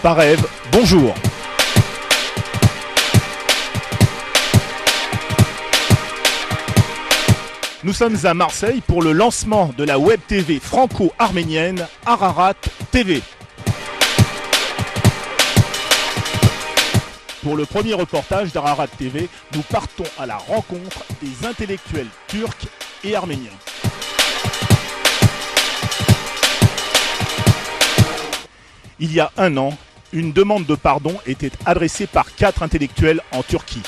pas rêve, bonjour. Nous sommes à Marseille pour le lancement de la web TV franco-arménienne Ararat TV. Pour le premier reportage d'Ararat TV, nous partons à la rencontre des intellectuels turcs et arméniens. Il y a un an, une demande de pardon était adressée par 4 intellectuels en Turquie.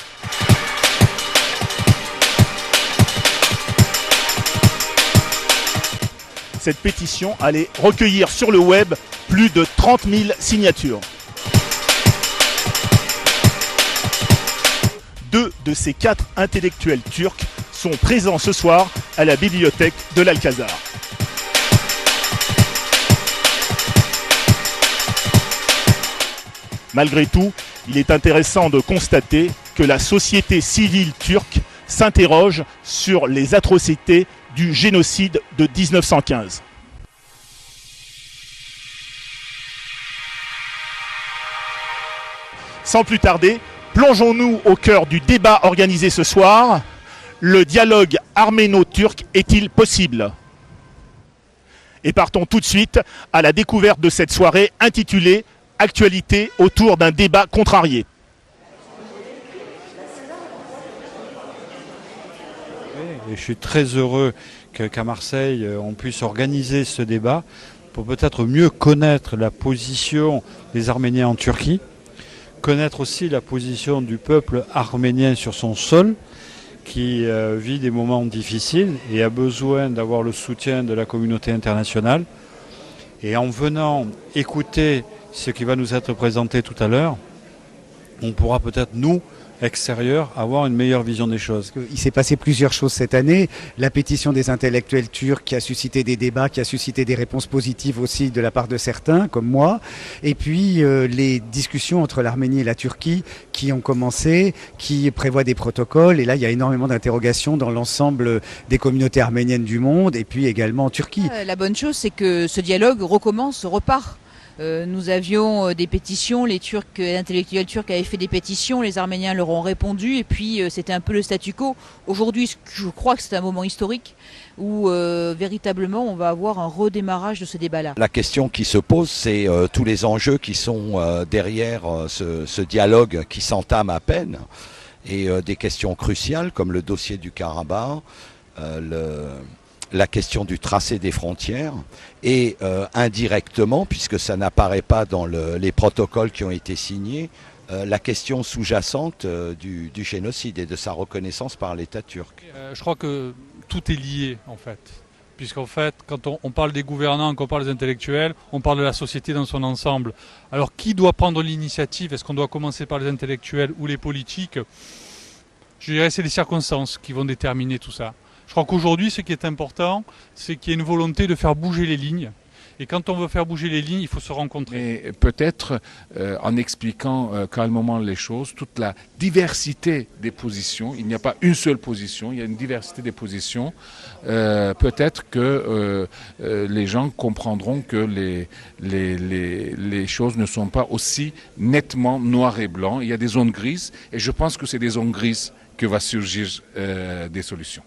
Cette pétition allait recueillir sur le web plus de 30 000 signatures. 2 de ces 4 intellectuels turcs sont présents ce soir à la bibliothèque de l'Alcazar. Malgré tout, il est intéressant de constater que la société civile turque s'interroge sur les atrocités du génocide de 1915. Sans plus tarder, plongeons-nous au cœur du débat organisé ce soir. Le dialogue arméno-turc est-il possible ? Et partons tout de suite à la découverte de cette soirée intitulée « Actualité autour d'un débat contrarié ». Et je suis très heureux qu'à Marseille, on puisse organiser ce débat pour peut-être mieux connaître la position des Arméniens en Turquie, connaître aussi la position du peuple arménien sur son sol, qui vit des moments difficiles et a besoin d'avoir le soutien de la communauté internationale. Et en venant écouter ce qui va nous être présenté tout à l'heure, on pourra peut-être, nous, extérieur, avoir une meilleure vision des choses. Il s'est passé plusieurs choses cette année. La pétition des intellectuels turcs qui a suscité des débats, qui a suscité des réponses positives aussi de la part de certains, comme moi. Et puis les discussions entre l'Arménie et la Turquie qui ont commencé, qui prévoient des protocoles. Et là, il y a énormément d'interrogations dans l'ensemble des communautés arméniennes du monde et puis également en Turquie. La bonne chose, c'est que ce dialogue recommence, repart. Nous avions des pétitions, les intellectuels turcs avaient fait des pétitions, les Arméniens leur ont répondu et puis c'était un peu le statu quo. Aujourd'hui, je crois que c'est un moment historique où véritablement on va avoir un redémarrage de ce débat-là. La question qui se pose, c'est tous les enjeux qui sont derrière ce dialogue qui s'entame à peine et des questions cruciales comme le dossier du Karabakh, la question du tracé des frontières et indirectement, puisque ça n'apparaît pas dans les protocoles qui ont été signés, la question sous-jacente du génocide et de sa reconnaissance par l'État turc. Je crois que tout est lié en fait, puisqu'en fait quand on parle des gouvernants, quand on parle des intellectuels, on parle de la société dans son ensemble. Alors qui doit prendre l'initiative? Est-ce qu'on doit commencer par les intellectuels ou les politiques? Je dirais que c'est les circonstances qui vont déterminer tout ça. Je crois qu'aujourd'hui, ce qui est important, c'est qu'il y ait une volonté de faire bouger les lignes. Et quand on veut faire bouger les lignes, il faut se rencontrer. Et peut-être en expliquant calmement les choses, toute la diversité des positions, il n'y a pas une seule position, il y a une diversité des positions, peut-être que les gens comprendront que les choses ne sont pas aussi nettement noir et blanc. Il y a des zones grises et je pense que c'est des zones grises que va surgir des solutions.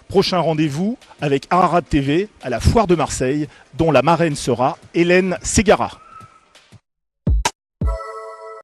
Prochain rendez-vous avec Ararat TV à la Foire de Marseille, dont la marraine sera Hélène Ségara.